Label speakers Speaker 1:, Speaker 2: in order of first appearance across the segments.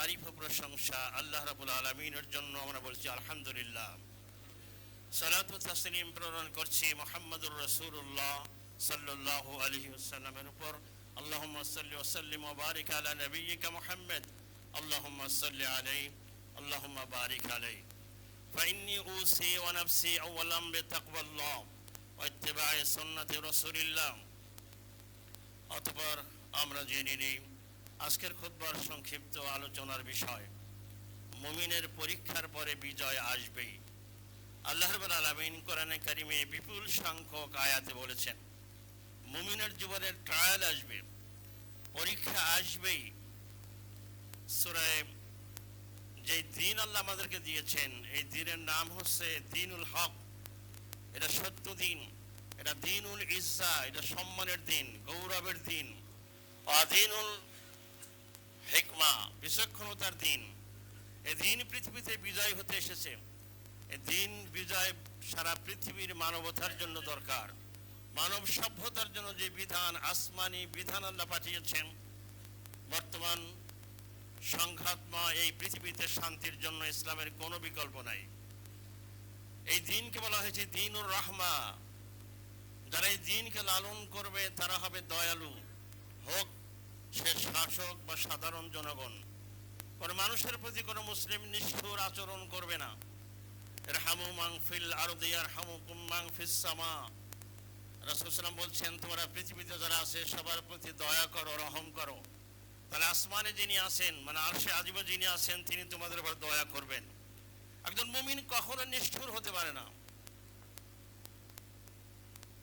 Speaker 1: তারিফ ও প্রশংসা আল্লাহ রাব্বুল আলামিনের জন্য আমরা বলছি আলহামদুলিল্লাহ। সালাত ও তাসলিম প্রেরণ করছি মুহাম্মদুর রাসূলুল্লাহ সাল্লাল্লাহু আলাইহি ওয়াসাল্লামের উপর। আল্লাহুম্মা সাল্লি ওয়া সাল্লিম ওয়া বারিক আলা নাবিয়্যিকা মুহাম্মদ। আল্লাহুম্মা সাল্লি আলাইহি আল্লাহুম্মা বারিক আলাইহি। ফাইন্নী উসি ওয়া নাফসি আওয়ালাম বিতাকওয়াল্লাহ ওয়া ইত্তিবা'i সুন্নতি রাসূলিল্লাহ। অতঃপর আমরা জেনে নিই আজকের খুতবার সংক্ষিপ্ত আলোচনার বিষয়, মুমিনের পরীক্ষার পরে বিজয় আসবেই। আল্লাহ রাব্বুল আলামিন কোরআনে কারিমে বিপুল সংখ্যক আয়াতে বলেছেন মুমিনের জীবনের ট্রায়াল আসবে, পরীক্ষা আসবেই। সূরা যে দিন আল্লাহ আমাদেরকে দিয়েছেন এই দিনের নাম হচ্ছে দিনুল হক। এটা সত্য দিন, এটা দিনুল ইজ্জা, এটা সম্মানের দিন, গৌরবের দিন, আদিনুল হিকমা, বিচক্ষণতার দিন। এই দিন পৃথিবীতে বিজয় হতে এসেছে। এই দিন বিজয় সারা পৃথিবীর মানবতার জন্য দরকার। মানব সভ্যতার জন্য যে বিধান, আসমানি বিধান আল্লাহ পাঠিয়েছেন, বর্তমান সংঘাতময় এই পৃথিবীতে শান্তির জন্য ইসলামের কোনো বিকল্প নাই। এই দিনকে বলা হয়েছে দিনুর রহমা। যারা এই দিনকে লালন করবে তারা হবে দয়ালু, হোক সে শাসক বা সাধারণ জনগণ। কোনো মানুষের প্রতি কোনো মুসলিম নিষ্ঠুর আচরণ করবে না। ইরহামু মান ফিল আরদি ইয়ারহামুকুম মান ফিস সামা। রাসূল সাল্লাল্লাহু আলাইহি বলছেন তোমরা পৃথিবীতে যারা আছে সবার প্রতি দয়া করো, রহম করো, তাহলে আসমানে যিনি আছেন মানে আরশে আজিমে যিনি আছেন তিনি তোমাদের উপর দয়া করবেন। একজন মুমিন কখনো নিষ্ঠুর হতে পারে না।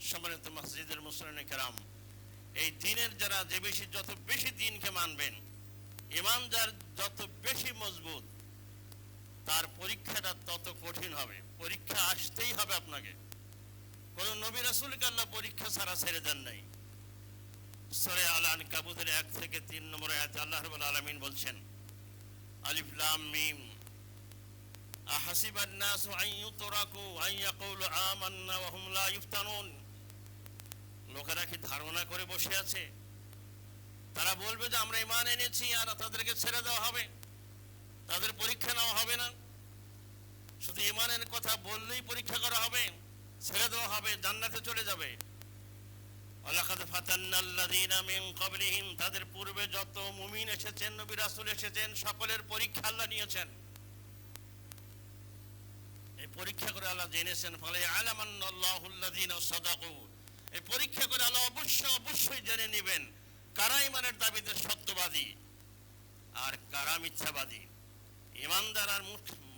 Speaker 1: সম্মানিত মসজিদের মুসল্লিনে কেরাম, এই দিনের যারা যত বেশি দিনকে মানবেন, ঈমান যার যত বেশি মজবুত, তার পরীক্ষাটা তত কঠিন হবে। পরীক্ষা আসতেই হবে আপনাকে। কোন নবী রাসূলকে আল্লাহ পরীক্ষা ছাড়া ছেড়ে দেন নাই। সূরা আল আনকাবুতের 1 থেকে 3 নম্বর আয়াতে আল্লাহ রাব্বুল আলামিন বলছেন আলিফ লাম মিম আহাসিবান নাসু আন ইউতরাকু আন ইয়াকুলু আমান্না ওয়া হুম লা ইফতানুন। লোকেরা কি ধারণা করে বসে আছে তারা বলবে যে আমরা ঈমান এনেছি আর তাদেরকে ছেড়ে দেওয়া হবে, তাদের পরীক্ষা নেওয়া হবে না? শুধু ঈমানের কথা বললেই পরীক্ষা করা হবে, ছেড়ে দেওয়া হবে, জান্নাতে চলে যাবে? ওয়ালাকাদ ফাতান্নাল্লাযীনা মিন ক্বাবলিহিম, তাদের পূর্বে যত মুমিন এসেছেন, নবী রাসূল এসেছেন, সকলের পরীক্ষা আল্লাহ নিয়েছেন। এই পরীক্ষা করে আল্লাহ জেনেছেন ফলে আলামান্নাল্লাহুল্লাযীনা সাদাকু। এই পরীক্ষা করে আল্লাহ অবশ্যই জেনে নেবেন কারা ঈমানের দাবিতে সত্যবাদী আর কারা মিথ্যাবাদী। ঈমানদার আর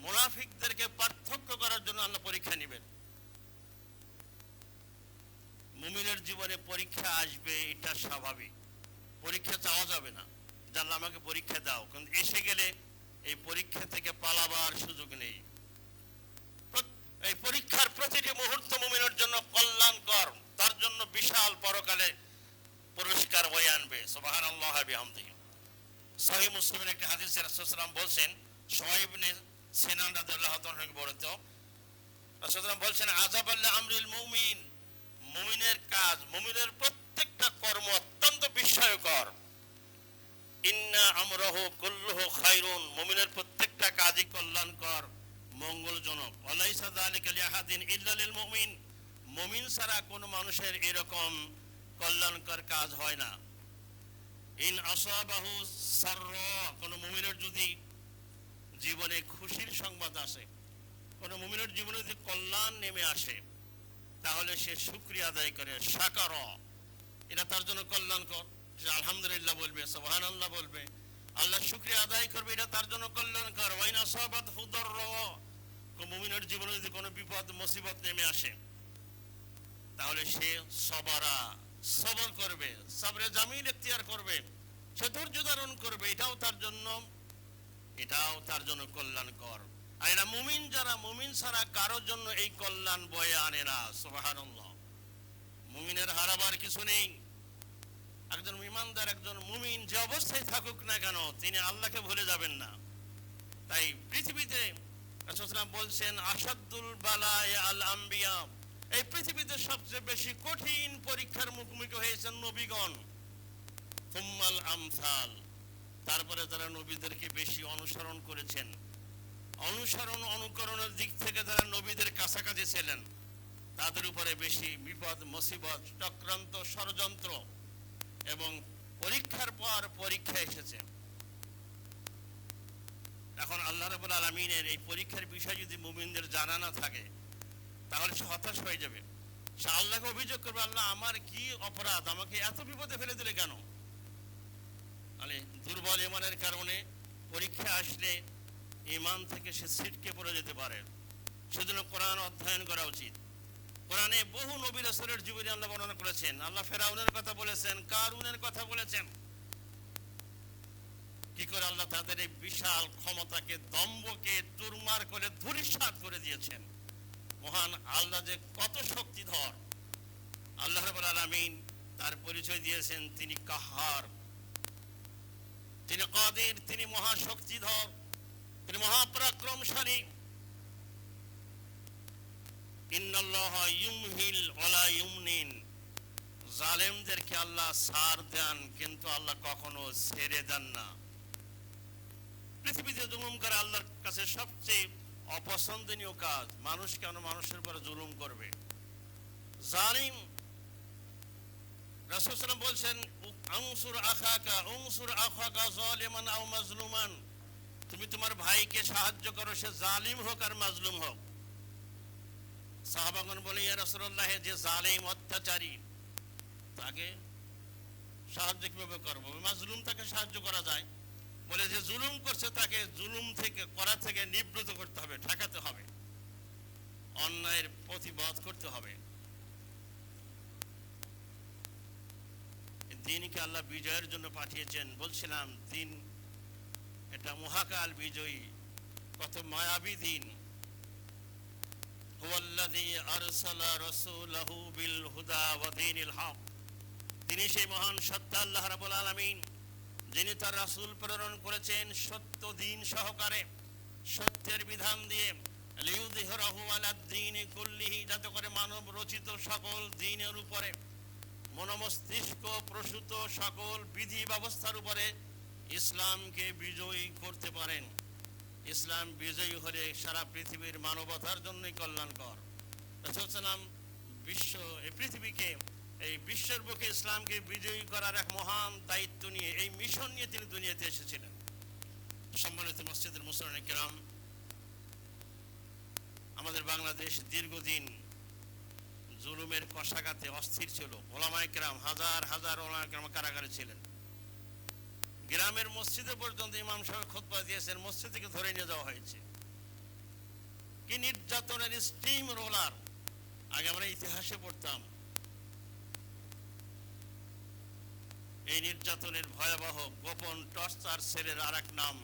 Speaker 1: মুনাফিকদেরকে পার্থক্য করার জন্য আল্লাহ পরীক্ষা নেবেন। মুমিনের জীবনে পরীক্ষা আসবে, এটা স্বাভাবিক। পরীক্ষা চাওয়া যাবে না যে আল্লাহ আমাকে পরীক্ষা দাও, কিন্তু এসে গেলে এই পরীক্ষা থেকে পালাবার সুযোগ নেই। এই পরীক্ষার প্রতিটি মুহূর্ত মুমিনের জন্য কল্যাণকর, তার জন্য বিশাল পরকালে পুরস্কার বয়ে আনবে। সুবহানাল্লাহ ওয়া বিহামদিহি। সহিহ মুসলিমের একটি হাদিসে রাসূল সাল্লাল্লাহু আলাইহি ওয়াসাল্লাম বলছেন, শুআইব ইবনে সিনান রাদিয়াল্লাহু তাআলা থেকে বর্ণিত, রাসূল সাল্লাল্লাহু আলাইহি ওয়াসাল্লাম বলছেন আযাবাল্লি আমরিল মুমিন, মুমিনের কাজ, মুমিনের প্রত্যেকটা কর্ম অত্যন্ত বিস্ময়কর। ইন্না আমরাহু কুল্লুহু খায়রুন, মুমিনের প্রত্যেকটা কাজই কল্যাণকর, মঙ্গলজনক। ওয়ালাইসা যালিকা লিআহাদিন ইল্লা লিল মুমিন, মুমিন ছাড়া কোনো মানুষের এরকম কল্যাণকর কাজ হয় না। ইন আসাবাহু সাররা, কোনো মুমিনের যদি জীবনে খুশির সংবাদ আসে, কোনো মুমিনের জীবনে যদি কল্যাণ নেমে আসে, তাহলে সে শুকরিয়া আদায় করে, শাকার, এটা তার জন্য কল্যাণকর। সে আলহামদুলিল্লাহ বলবে, সুবহানাল্লাহ বলবে, আল্লাহ শুকরিয়া আদায় করবে, এটা তার জন্য কল্যাণকর। ওয়াইন আসাবাতহু দাররা, কোন মুমিনের জীবনে যদি কোনো বিপদ মুসিবত নেমে আসে, তাহলে সে সবর করবে, সবরে জামিল ইখতিয়ার করবে, সে ধৈর্য ধারণ করবে, এটাও তার জন্য কল্যাণকর। আর এরা মুমিন, যারা মুমিন ছাড়া কারোর জন্য এই কল্যাণ বয়ে আনে না। সুবহানাল্লাহ। মুমিনের হারাবার কিছু নেই। একজন ঈমানদার, একজন মুমিন যে অবস্থায় থাকুক না কেন, তিনি আল্লাহকে ভুলে যাবেন না। তাই পৃথিবীতে রাসূল সাল্লাল্লাহু আলাইহি ওয়াসাল্লাম বলছেন আশাদ্দুল বালায়ে আল আম্বিয়া, এই পৃথিবীতে সবচেয়ে বেশি কঠিন পরীক্ষার মুখোমুখি হয়েছেন নবীগণ। সুম্মাল আমসাল, তারপরে যারা নবীদেরকে বেশি অনুসরণ করেছেন, অনুসরণ অনুকরণের দিক থেকে যারা নবীদের কাছাকাছি ছিলেন তাদের উপরে বেশি বিপদ মুসিবত, চক্রান্ত, ষড়যন্ত্র এবং পরীক্ষার পর পরীক্ষা এসেছে। এখন আল্লাহ রাব্বুল আলামিনের এই পরীক্ষার বিষয় যদি মুমিনদের জানা না থাকে তাহলে সে হতাশ হয়ে যাবে। সে আল্লাহকে অভিযোগ করবে, আল্লাহ আমার কি অপরাধ, আমাকে এত বিপদে ফেলে দিলে কেন? মানে দুর্বল ইমানের কারণে পরীক্ষা আসলে ইমান থেকে সে ছিটকে পড়ে যেতে পারে। সেজন্য কোরআন অধ্যয়ন করা উচিত। কোরআনে বহু নবী রাসূলের জীবনী আল্লাহ বর্ণনা করেছেন। আল্লাহ ফেরাউনের কথা বলেছেন, কারুনের কথা বলেছেন, কি করে আল্লাহ তাদের এই বিশাল ক্ষমতাকে, দম্ভকে চুরমার করে ধূলিসাৎ করে দিয়েছেন। মহান আল্লাহ যে কত শক্তিধর, আল্লাহ রাব্বুল আলামিন তার পরিচয় দিয়েছেন তিনি কাহার, তিনি কাদির, তিনি মহাশক্তিধর, তিনি মহাপরাক্রমশালী। ইন্নাল্লাহা ইউমহিল ওয়ালা ইউমনিন, জালেমদেরকে আল্লাহ ছাড় দেন কিন্তু আল্লাহ কখনো ছেড়ে দেন না। পৃথিবীতে জুলুম করা আল্লাহর কাছে সবচেয়ে অপছন্দনীয় কাজ। মানুষ কেন মানুষের উপরে জুলুম করবে? জালিম, রাসূল সাল্লাল্লাহু আলাইহি ওয়াসাল্লাম বলছেন, উনসুর আখাকা যালিমান আও মাজলুমান, তুমি তোমার ভাইকে সাহায্য করো, সে জালিম হোক আর মাজলুম হোক। সাহাবাগণ বলে, ইয়া রাসূলুল্লাহ, যে জালিম অত্যাচারী তাকে সাহায্য কিভাবে করবো? মাজলুম তাকে সাহায্য করা যায়। বলে যে জুলুম করছে তাকে জুলুম থেকে করা থেকে নিবৃত করতে হবে, ঠেকাতে হবে, অন্যায়ের প্রতিবাদ করতে হবে। দিনকে আল্লাহ বিজয়ের জন্য পাঠিয়েছেন। বলছিলাম দিন এটা মহাকাল বিজয়ী, কত মায়াবী দিন। হুয়াল্লাযী আরসালা রাসূলাহু বিল হুদা ওয়া দীনিল হক, তিনি সেই মহান সত্তা আল্লাহ রাব্বুল আলামিন যিনি তার রাসূল প্রেরণ করেছেন সত্য দিন সহকারে, সত্যের বিধান দিয়ে, লিইউযহিরাহু আলাদ দীনি কুল্লিহি, যাতে করে মানব রচিত সকল দ্বীনের উপরে, মনোমস্তিষ্ক প্রসূত সকল বিধি ব্যবস্থার উপরে ইসলামকে বিজয়ী করতে পারেন। ইসলাম বিজয়ী হলে সারা পৃথিবীর মানবতার জন্যই কল্যাণকর। রাসূল সাল্লাল্লাহু আলাইহি ওয়াসাল্লাম বিশ্ব এই পৃথিবীকে, এই বিশ্বের বুকে ইসলামকে বিজয়ী করার এক মহান দায়িত্ব নিয়ে, এই মিশন নিয়ে তিনি দুনিয়াতে এসেছিলেন। সম্মানিত মসজিদের মুসল্লিয়ান কিরাম, আমাদের বাংলাদেশ দীর্ঘদিন জুলুমের কষাঘাতে অস্থির ছিল। ওলামায়ে কেরাম, হাজার হাজার ওলামায়ে কেরাম কারাগারে ছিলেন। গ্রামের মসজিদে পর্যন্ত ইমাম সাহেব খুতবা দিয়েছেন, মসজিদ থেকে ধরে নিয়ে যাওয়া হয়েছে। কি নির্যাতনের স্টিম রোলার! আগে আমরা ইতিহাসে পড়তাম এই নির্যাতনের ভয়াবহ গোপন টর্চার সেলের আর এক নাম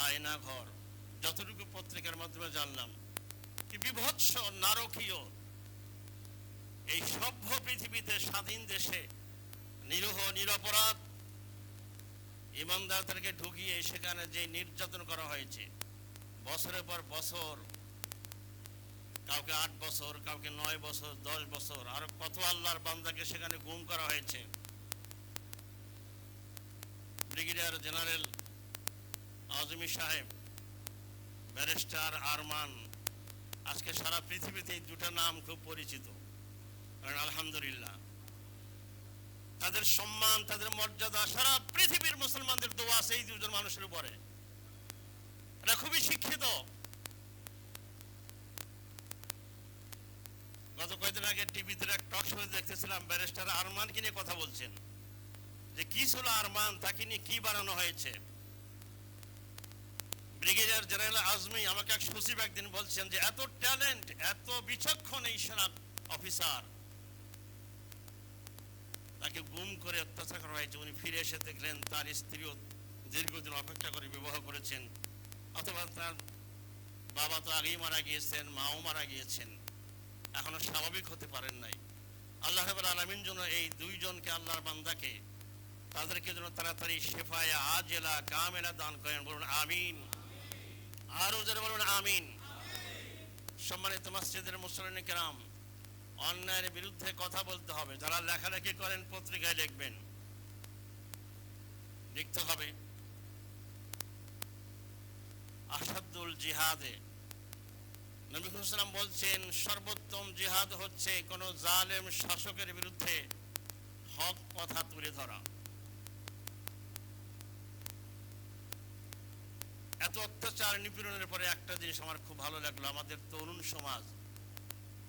Speaker 1: আয়না ঘর। যতটুকু পত্রিকার মাধ্যমে জানলাম, কি বিভৎস, নারকীয়! এই সভ্য পৃথিবীতে, স্বাধীন দেশে নিরীহ নিরপরাধ ইমানদারদেরকে ঢুকিয়ে সেখানে যে নির্যাতন করা হয়েছে, বছরের পর বছর, কাউকে 8 বছর, কাউকে 9 বছর, 10 বছর, আর কত আল্লাহর বান্দাকে সেখানে গুম করা হয়েছে। ব্রিগেডিয়ার জেনারেল আজমি সাহেব, ব্যারিস্টার আরমান, আজকে সারা পৃথিবীতে এই দুটো নাম খুব পরিচিত। কারণ আলহামদুলিল্লাহ তাদের সম্মান, তাদের মর্যাদা, সারা পৃথিবীর মুসলমানদের দোয়া আছে এই দুজন মানুষের উপরে। এরা খুবই শিক্ষিত। গত কয়েকদিন আগে টিভিতে এক টক শো দেখতেছিলাম, ব্যারিস্টার আরমানকে নিয়ে কথা বলছেন যে কি ছিল আরমান, তাকে নিয়ে কি বানানো হয়েছে। ব্রিগেডিয়ার জেনারেল আজমি আমাকে এক সচিব একদিন বলছেন যে এত ট্যালেন্ট, এত বিচক্ষণ এই সেনা অফিসার, তাকে গুম করে অত্যাচার করা হয়েছে। উনি ফিরে এসে দেখলেন তার স্ত্রীও দীর্ঘদিন অপেক্ষা করে বিবাহ করেছেন, অথবা তার বাবা তো আগেই মারা গিয়েছেন, মাও মারা গিয়েছেন, এখনো স্বাভাবিক হতে পারেন নাই। আল্লাহ রাব্বুল আলামিন যেন এই দুইজনকে, আল্লাহর বান্দাকে, তাদেরকে যেন তাড়াতাড়ি শেফায়ে আজেলা কামেলা দান করেন। বলুন আমিন। আরো যারা বলুন আমিন। সম্মানিত মসজিদের মুসল্লিয়ান কিরাম, অন্যায়ের বিরুদ্ধে কথা বলতে হবে। যারা লেখালেখি করেন পত্রিকায় লিখবেন, লিখতে হবে। আফদালুল জিহাদে, নবী সাল্লাল্লাহু আলাইহি বলছেন সর্বোত্তম জিহাদ হচ্ছে কোনো জালেম শাসকের বিরুদ্ধে হক কথা তুলে ধরা। এত অত্যাচার নিপীড়নের পরে একটা জিনিস আমার খুব ভালো লাগলো, আমাদের তরুণ সমাজ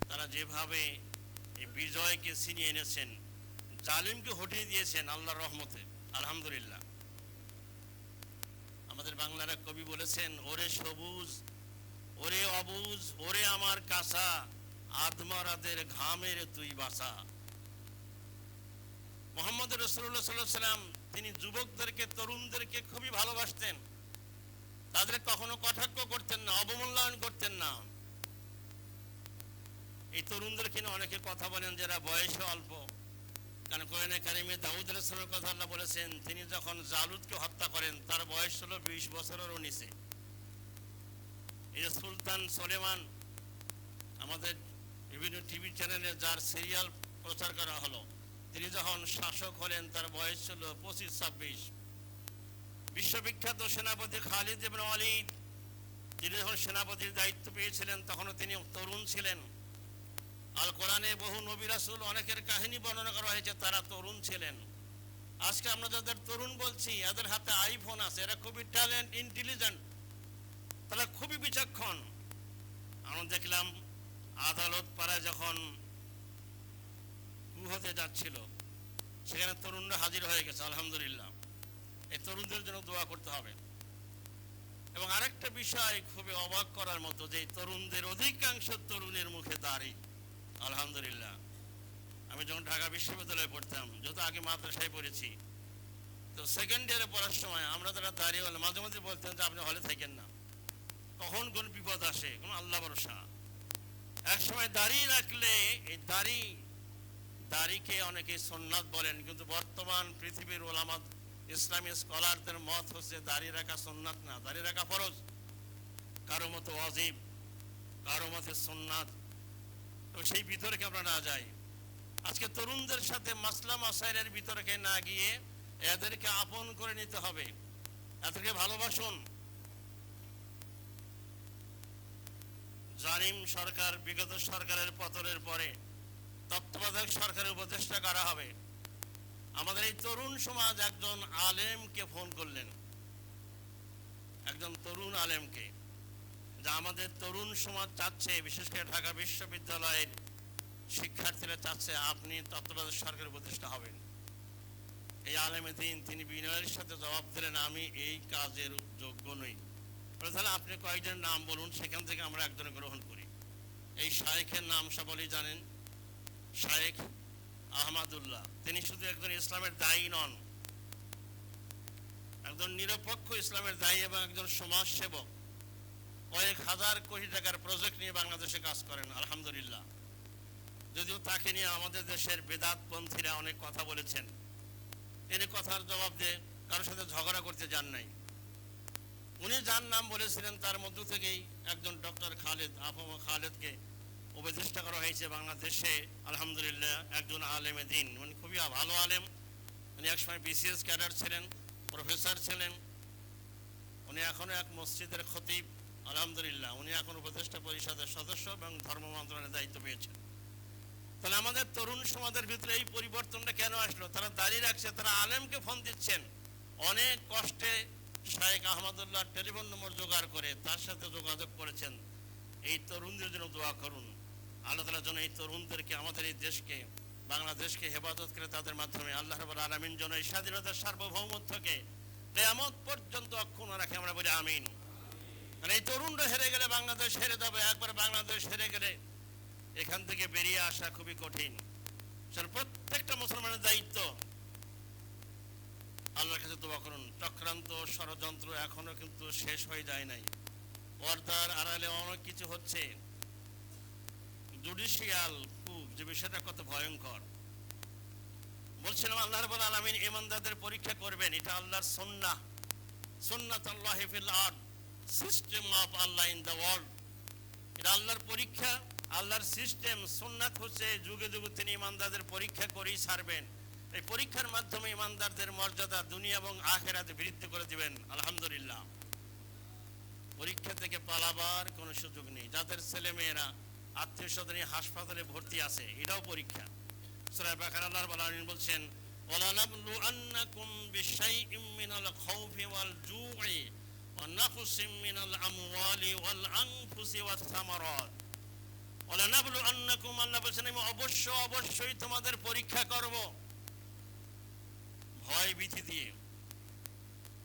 Speaker 1: তারা যেভাবে এই বিজয়কে ছিনিয়ে এনেছেন, জালিমকে হটিয়ে দিয়েছেন আল্লাহর রহমতে, আলহামদুলিল্লাহ। আমাদের বাংলার এক কবি বলেছেন, ওরে সবুজ ওরে অবুজ ওরে আমার কাঁচা, আদমারাদের ঘামের তুই বাঁচা। মুহাম্মদ রাসূলুল্লাহ সাল্লাল্লাহু আলাইহি সাল্লাম তিনি যুবকদেরকে, তরুণদেরকে খুবই ভালোবাসতেন, তাদের কখনো কটাক্ষ করতেন না, অবমূল্যায়ন করতেন না। এই তরুণদের কিনে অনেকে কথা বলেন যারা বয়সে অল্প, কারণ কোরআনে কারিমে দাউদ আলাইহিস সালামের কথা আল্লাহ বলেছেন, তিনি যখন জালুতকে হত্যা করেন তার বয়স ছিল 20 বছরেরও নিচে। এই যে সুলতান সুলেমান, আমাদের বিভিন্ন টিভি চ্যানেলে যার সিরিয়াল প্রচার করা হলো, তিনি যখন শাসক হলেন তার বয়স ছিল 25-26। বিশ্ববিখ্যাত সেনাপতি খালিদ ইবনে ওয়ালিদ, তিনি যখন সেনাপতির দায়িত্ব পেয়েছিলেন তখনও তিনি তরুণ ছিলেন। আল কোরআনে বহু নবী রাসূল অনেকের কাহিনী বর্ণনা করা হয়েছে, তারা তরুণ ছিলেন। আজকে আমরা যাদের তরুণ বলছি এদের হাতে আইফোন আছে, এরা খুবই ট্যালেন্ট, ইন্টেলিজেন্ট, তারা খুবই বিচক্ষণ। আমরা দেখলাম আদালত পাড়ায় যখন হতে যাচ্ছিল সেখানে তরুণরা হাজির হয়ে গেছে, আলহামদুলিল্লাহ। এই তরুণদের জন্য দোয়া করতে হবে। এবং আরেকটা বিষয় খুবই অবাক করার মতো, যে তরুণদের অধিকাংশ তরুণের মুখে দাড়ি, আলহামদুলিল্লাহ। আমি যখন ঢাকা বিশ্ববিদ্যালয়ে পড়তাম, যেহেতু আগে মাদ্রাসায় পড়েছি, তো সেকেন্ড ইয়ারে পড়ার সময় আমরা যারা দাঁড়িয়ে মাঝে মাঝে বলতেন যে আপনি হলে থাকেন না, কখন কোন বিপদ আসে, কোন আল্লাহ ভরসা। এক সময় দাঁড়িয়ে রাখলে এই দাড়িকে অনেকে সুন্নাত বলেন, কিন্তু বর্তমান পৃথিবীর ওলামা ইসলামী স্কলারদের মত হচ্ছে দাড়ি রাখা সুন্নাত না, দাড়ি রাখা ফরজ। কারো মতো ওয়াজিব, কারো মতে সুন্নাত। তো সেই বিতর্কে আমরা না যাই। আজকে তরুণদের সাথে মাসলা মাসাইলের বিতর্কে না গিয়ে এদেরকে আপন করে নিতে হবে, এদেরকে ভালোবাসুন। জালিম সরকার, বিগত সরকারের পতনের পরে তত্ত্বাবধায়ক সরকারের উপদেষ্টা করা হবে। আমাদের এই তরুণ সমাজ একজন আলেমকে ফোন করলেন, একজন তরুণ আলেমকে, যা আমাদের তরুণ সমাজ চাচ্ছে, বিশেষ করে ঢাকা বিশ্ববিদ্যালয়ের শিক্ষার্থীরা চাচ্ছে আপনি তত্ত্বাবধায়ক সরকারের উপদেষ্টা হবেন। এই আলেমে দিন তিনি বিনয়ের সাথে জবাব দিলেন, আমি এই কাজের যোগ্য নই। তাহলে আপনি কয়েকজনের নাম বলুন, সেখান থেকে আমরা একজনে গ্রহণ করি। এই শায়েখের নাম সকলেই জানেন, শায়েখ আহমদুল্লাহ। তিনি শুধু একজন ইসলামের দায়ী নন, একজন নিরপেক্ষ ইসলামের দায়ী এবং একজন সমাজসেবক। কয়েক হাজার কোটি টাকার প্রজেক্ট নিয়ে বাংলাদেশে কাজ করেন, আলহামদুলিল্লাহ। যদিও তাকে নিয়ে আমাদের দেশের বেদাতপন্থীরা অনেক কথা বলেছেন, তিনি কথার জবাব দিয়ে কারোর সাথে ঝগড়া করতে যান নাই। উনি যার নাম বলেছিলেন তার মধ্য থেকেই একজন ডক্টর খালেদ, আফম খালেদকে উপদেষ্টা করা হয়েছে বাংলাদেশে, আলহামদুলিল্লাহ। একজন আলেমে দিন, উনি খুবই ভালো আলেম। উনি একসময় বিসিএস ক্যাডার ছিলেন, প্রফেসর ছিলেন। উনি এখনও এক মসজিদের খতিব, আলহামদুলিল্লাহ। উনি এখন উপদেষ্টা পরিষদের সদস্য এবং ধর্ম মন্ত্রণালয়ের দায়িত্ব পেয়েছেন। তাহলে আমাদের তরুণ সমাজের ভিতরে এই পরিবর্তনটা কেন আসলো? তারা দাঁড়িয়ে রাখছে, তারা আলেমকে ফোন দিচ্ছেন, অনেক কষ্টে শায়েখ আহমদুল্লাহ টেলিফোন নম্বর জোগাড় করে তার সাথে যোগাযোগ করেছেন। এই তরুণদের জন্য দোয়া করুন, আল্লাহ তাআলা যেন এই তরুণদেরকে, আমাদের এই দেশকে, বাংলাদেশকে হেফাজত করে তাদের মাধ্যমে আল্লাহ রাব্বুল আলামিন যেন এই স্বাধীনতার সার্বভৌমত্বকে কিয়ামত পর্যন্ত অক্ষুণ্ণ রাখে, আমরা বলি আমিন। মানে এই তরুণরা হেরে গেলে বাংলাদেশ হেরে যাবে। একবার বাংলাদেশ হেরে গেলে এখান থেকে বেরিয়ে আসা খুবই কঠিন। প্রত্যেকটা মুসলমানের দায়িত্ব, আল্লাহর কাছে দোয়া করুন। চক্রান্ত, ষড়যন্ত্র এখনো কিন্তু শেষ হয়ে যায় নাই, পর্দার আড়ালে অনেক কিছু হচ্ছে। জুডিশিয়াল কুপ, যে বিষয়টা কত ভয়ঙ্কর। বলছিলাম আল্লাহ রাব্বুল আলামিন ঈমানদারদের পরীক্ষা করবেন, এটা আল্লাহর সুন্নাহ, সুন্নাতুল্লাহি ফিল আরদ, system of Allah in the world. এটা আল্লাহর পরীক্ষা, আল্লাহর সিস্টেম। সুন্নাত হচ্ছে যুগে যুগে তিনি ঈমানদারদের পরীক্ষা করেই ছাড়বেন। এই পরীক্ষার মাধ্যমে ঈমানদারদের মর্যাদা দুনিয়া এবং আখিরাতে বৃদ্ধি করে দিবেন, আলহামদুলিল্লাহ। পরীক্ষাতে থেকে পালাবার কোনো সুযোগ নেই। যাদের ছেলে মেয়েরা আত্মীয় স্বজনে হাসপাতালে ভর্তি আছে, এটাও পরীক্ষা। সূরা বাকারা আল্লাহ রাব্বুল আলামিন বলছেন, ওয়ালানাবলু আন্নাকুম বিশাইইম মিনাল খাউফি ওয়াল জু'i ওয়া নাকসিম মিনাল আমওয়ালি ওয়াল আনফুসি ওয়াস সামারাত। ওয়ালানাবলু আন্নাকুম, আল্লাহ বলছেন আমি অবশ্যই তোমাদের পরীক্ষা করব, ভয় ভীতি দিয়ে,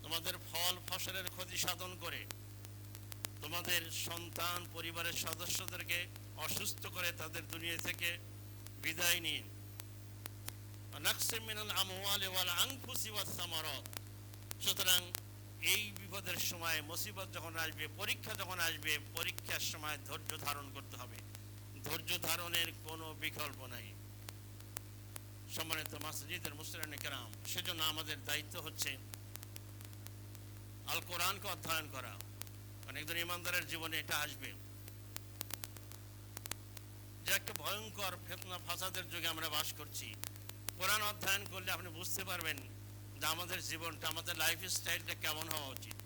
Speaker 1: তোমাদের ফল ফসলের ক্ষতি সাধন করে, তোমাদের সন্তান পরিবারের সদস্যদেরকে অসুস্থ করে তাদের দুনিয়া থেকে বিদায় নিয়ে, নাকসিম মিনাল আমওয়ালি ওয়াল আনফুসি ওয়াস সামারাত। সুতরাং এই বিপদের সময়, মুসিবত যখন আসবে, পরীক্ষা যখন আসবে, পরীক্ষার সময় ধৈর্য ধারণ করতে হবে। ধৈর্য ধারণের কোনো বিকল্প নাই। সম্মানিত মাসজিদের মুসলিম কেরাম, সেজন্য আমাদের দায়িত্ব হচ্ছে আল কোরআনকে অধ্যয়ন করা। অনেকজন ইমানদারের জীবনে এটা আসবে যে একটা ভয়ঙ্কর ফিতনা ফাসাদের যুগে আমরা বাস করছি। কোরআন অধ্যয়ন করলে আপনি বুঝতে পারবেন যে আমাদের জীবনটা, আমাদের লাইফ স্টাইলটা কেমন হওয়া উচিত।